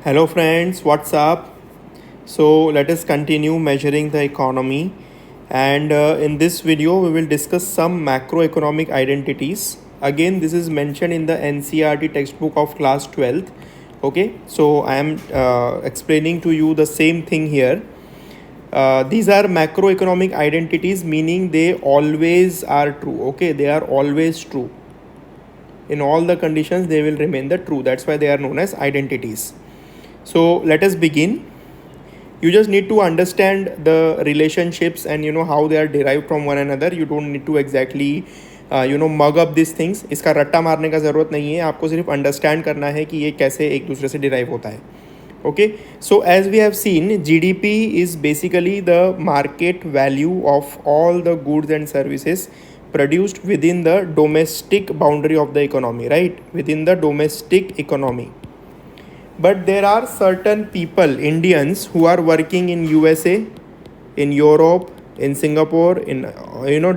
Hello friends, what's up? So let us continue measuring the economy, and in this video we will discuss some macroeconomic identities. Again, this is mentioned in the NCERT textbook of class 12th. Okay, so I am explaining to you the same thing here. These are macroeconomic identities, meaning they always are true. Okay, they are always true. In all the conditions they will remain the true. That's why they are known as identities. So let us begin. You just need to understand the relationships and how they are derived from one another. You don't need to exactly mug up these things. इसका रट्टा मारने का ज़रूरत नहीं है, आपको सिर्फ understand करना है कि ये कैसे एक दूसरे से डिराइव होता है. Okay, so as we have seen, GDP is basically the market value of all the goods and services produced within the domestic boundary of the economy, right? Within the domestic economy. But there are certain people, Indians, who are working in USA, in Europe, in Singapore, in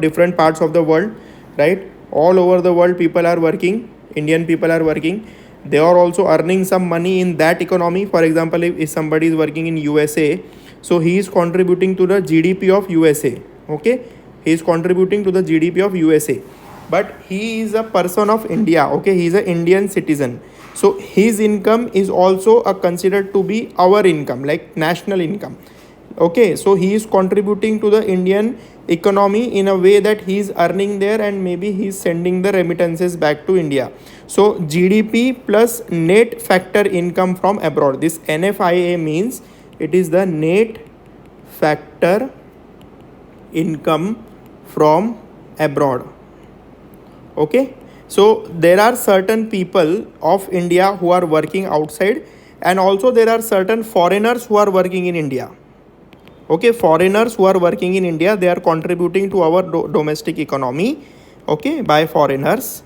different parts of the world, right? All over the world people are working, Indian people are working. They are also earning some money in that economy. For example, if somebody is working in USA, so he is contributing to the GDP of USA. Okay, he is contributing to the GDP of USA, but he is a person of India. Okay, he is an Indian citizen, so his income is also considered to be our income, like national income. Okay, so he is contributing to the Indian economy in a way that he is earning there, and maybe he is sending the remittances back to India. So GDP plus net factor income from abroad. This NFIA means it is the net factor income from abroad. Okay, so there are certain people of India who are working outside, and also there are certain foreigners who are working in India. Okay, foreigners who are working in India, they are contributing to our domestic economy, okay, by foreigners.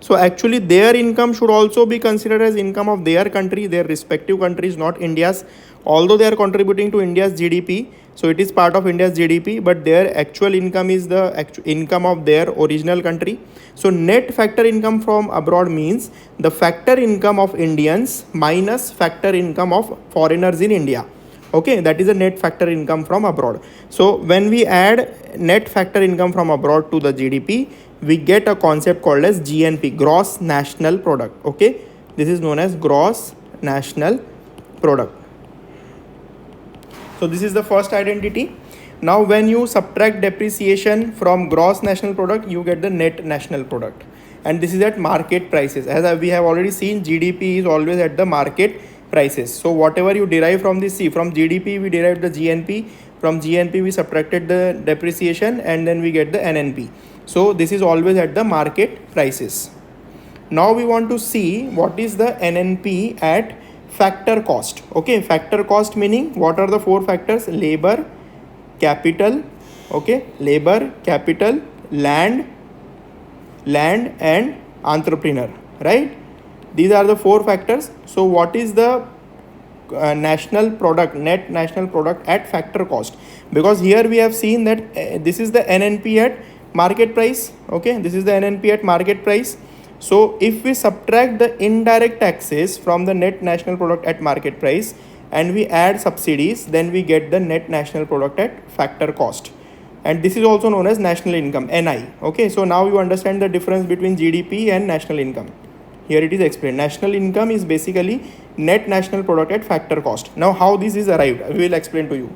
So actually their income should also be considered as income of their country, their respective countries, not India's. Although they are contributing to India's GDP, so it is part of India's GDP, but their actual income is the income of their original country. So net factor income from abroad means the factor income of Indians minus factor income of foreigners in India. Okay, that is a net factor income from abroad. So when we add net factor income from abroad to the GDP, we get a concept called as GNP, gross national product. Okay, this is known as gross national product. So this is the first identity. Now when you subtract depreciation from gross national product, you get the net national product, and this is at market prices. As we have already seen, GDP is always at the market prices. So whatever you derive from this, see, from GDP we derived the GNP, from GNP we subtracted the depreciation, and then we get the NNP. So this is always at the market prices. Now we want to see what is the NNP at factor cost. Okay, factor cost meaning what are the four factors? Labor, capital, okay, labor, capital, land and entrepreneur, right? These are the four factors. So what is the national product, net national product at factor cost? Because here we have seen that this is the NNP at market price. Okay, this is the NNP at market price. So if we subtract the indirect taxes from the net national product at market price and we add subsidies, then we get the net national product at factor cost, and this is also known as national income, NI. Okay, so now you understand the difference between GDP and national income. Here it is explained. National income is basically net national product at factor cost. Now how this is arrived, we will explain to you.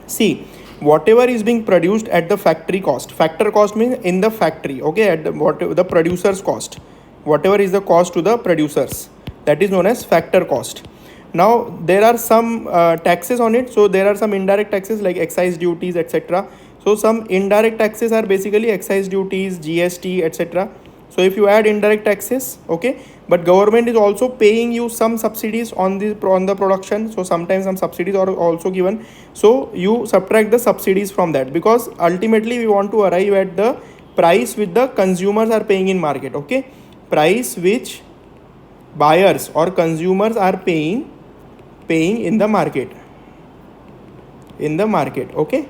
See, whatever is being produced at the factory cost, factor cost means in the factory, okay, at the producer's cost, whatever is the cost to the producers, that is known as factor cost. Now there are some taxes on it, so there are some indirect taxes like excise duties, etc. So some indirect taxes are basically excise duties, GST, etc. So if you add indirect taxes, okay, but government is also paying you some subsidies on the production. So sometimes some subsidies are also given. So you subtract the subsidies from that, because ultimately we want to arrive at the price which the consumers are paying in market. Okay, price which buyers or consumers are paying in the market. Okay,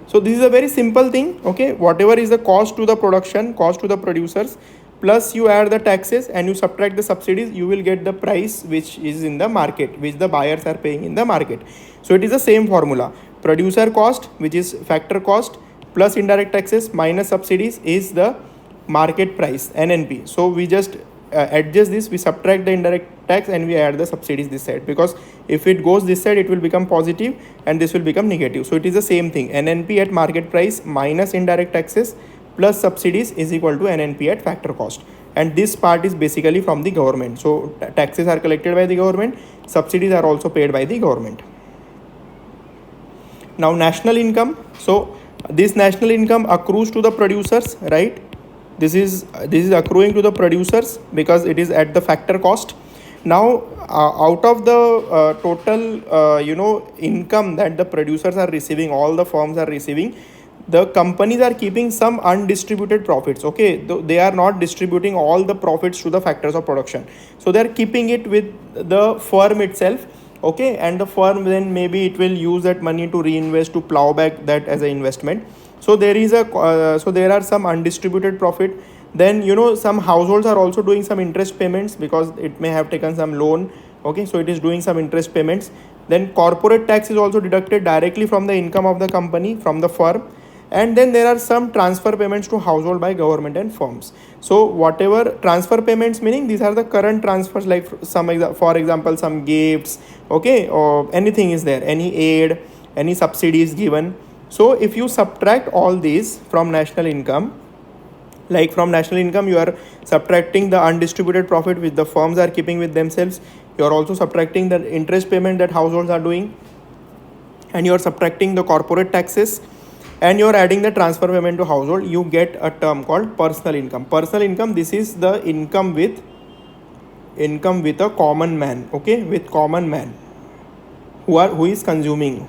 so this is a very simple thing. Okay, whatever is the cost to the production, cost to the producers, plus you add the taxes and you subtract the subsidies, you will get the price which is in the market, which the buyers are paying in the market. So it is the same formula. Producer cost, which is factor cost, plus indirect taxes minus subsidies is the market price, NNP. So we just adjust this, we subtract the indirect tax and we add the subsidies this side, because if it goes this side it will become positive and this will become negative. So it is the same thing, NNP at market price minus indirect taxes plus subsidies is equal to NNP at factor cost, and this part is basically from the government. So taxes are collected by the government, subsidies are also paid by the government. Now national income. So this national income accrues to the producers, right? This is accruing to the producers because it is at the factor cost. Now out of the total income that the producers are receiving, all the firms are receiving, the companies are keeping some undistributed profits. Okay, they are not distributing all the profits to the factors of production, so they are keeping it with the firm itself. Okay, and the firm then maybe it will use that money to reinvest, to plow back that as an investment. So there is there are some undistributed profit. Then some households are also doing some interest payments because it may have taken some loan. Okay, so it is doing some interest payments. Then corporate tax is also deducted directly from the income of the company, from the firm. And then there are some transfer payments to household by government and firms. So whatever transfer payments, meaning these are the current transfers, like for example some gifts, okay, or anything is there, any aid, any subsidies given. So if you subtract all these from national income, like from national income you are subtracting the undistributed profit which the firms are keeping with themselves, you are also subtracting the interest payment that households are doing, and you are subtracting the corporate taxes, and you are adding the transfer payment to household, you get a term called personal income. Personal income, this is the income with a common man. Okay, with common man who is consuming.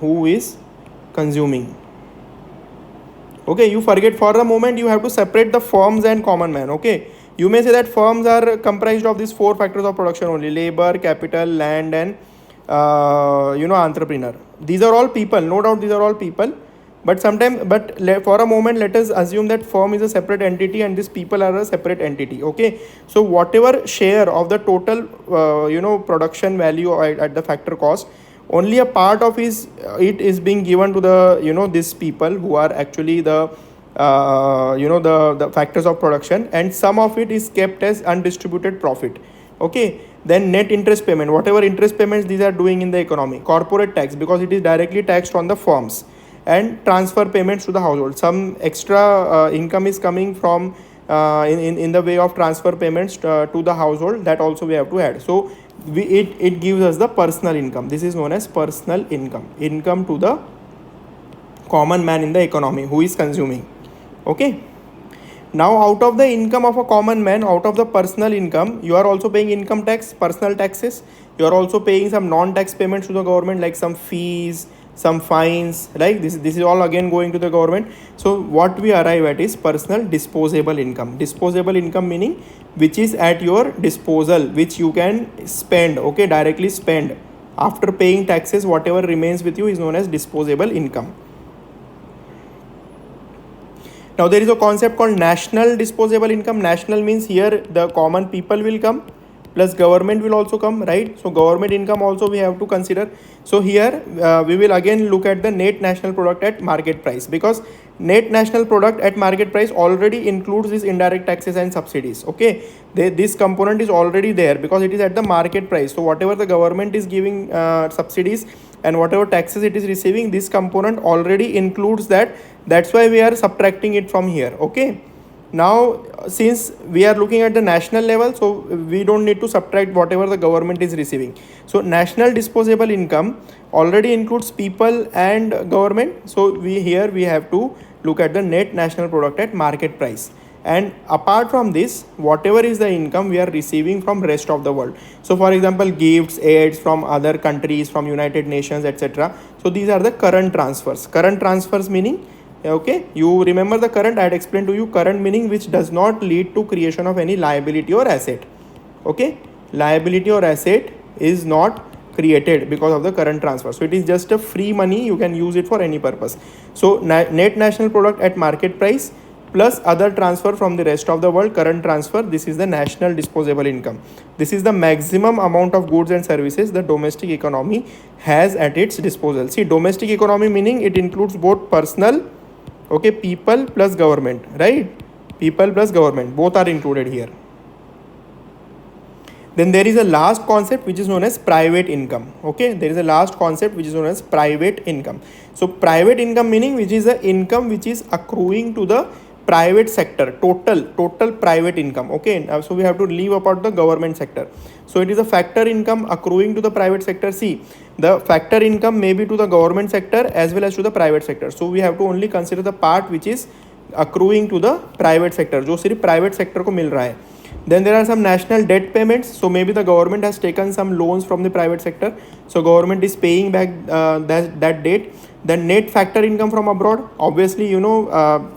Okay, you forget for the moment, you have to separate the firms and common man. Okay, you may say that firms are comprised of these four factors of production only: labor, capital, land, and entrepreneur. These are all people, no doubt these are all people. But for a moment, let us assume that firm is a separate entity and these people are a separate entity. Okay, so whatever share of the total production value at the factor cost, only a part of it is being given to the these people who are actually the the factors of production, and some of it is kept as undistributed profit. Okay, then net interest payment, whatever interest payments these are doing in the economy, corporate tax because it is directly taxed on the firms, and transfer payments to the household. Some extra income is coming from in the way of transfer payments to the household, that also we have to add. So it gives us the personal income. This is known as personal income to the common man in the economy who is consuming. Okay, now out of the income of a common man, out of the personal income, you are also paying income tax, personal taxes. You are also paying some non-tax payments to the government, like some fees, some fines, right? This is all again going to the government. So what we arrive at is personal disposable income. Disposable income meaning which is at your disposal, which you can spend. Okay, directly spend after paying taxes. Whatever remains with you is known as disposable income. Now there is a concept called national disposable income. National means here the common people will come, plus government will also come, right? So government income also we have to consider. So here we will again look at the net national product at market price, because net national product at market price already includes this indirect taxes and subsidies. Okay, this component is already there because it is at the market price. So whatever the government is giving subsidies and whatever taxes it is receiving, this component already includes that. That's why we are subtracting it from here. Okay, now since we are looking at the national level, so we don't need to subtract whatever the government is receiving. So national disposable income already includes people and government. So we have to look at the net national product at market price. And apart from this, whatever is the income we are receiving from rest of the world. So for example, gifts, aids from other countries, from United Nations, etc. So these are the current transfers. Current transfers meaning, okay, you remember the current, I had explained to you current meaning which does not lead to creation of any liability or asset. Okay, liability or asset is not created because of the current transfer. So it is just a free money, you can use it for any purpose. So net national product at market price plus other transfer from the rest of the world, current transfer. This is the national disposable income. This is the maximum amount of goods and services the domestic economy has at its disposal. See, domestic economy meaning it includes both personal, okay, people plus government, right? People plus government, both are included here. Then there is a last concept which is known as private income. Okay, there is a last concept which is known as private income. So private income meaning which is the income which is accruing to the private sector, total private income. Okay, so we have to leave apart the government sector. So it is a factor income accruing to the private sector. See, the factor income may be to the government sector as well as to the private sector. So we have to only consider the part which is accruing to the private sector, जो सिर्फ private sector को मिल रहा है. Then there are some national debt payments. So maybe the government has taken some loans from the private sector. So government is paying back that debt. Then net factor income from abroad. Obviously, you know,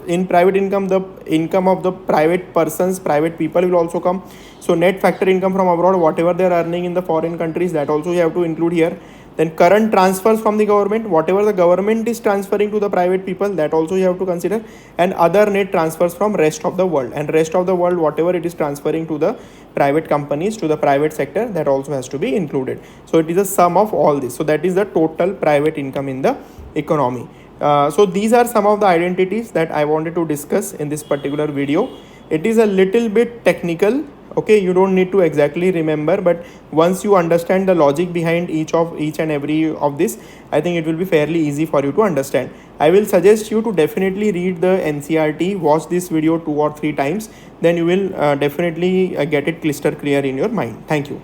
in private income, the income of the private persons, private people will also come. So net factor income from abroad, whatever they are earning in the foreign countries, that also you have to include here. Then current transfers from the government, whatever the government is transferring to the private people, that also you have to consider. And other net transfers from rest of the world, and rest of the world, whatever it is transferring to the private companies, to the private sector, that also has to be included. So it is a sum of all this. So that is the total private income in the economy. So these are some of the identities that I wanted to discuss in this particular video. It is a little bit technical. Okay, you don't need to exactly remember, but once you understand the logic behind each and every of this, I think it will be fairly easy for you to understand. I will suggest you to definitely read the NCERT, watch this video 2 or 3 times, then you will definitely get it crystal clear in your mind. Thank you.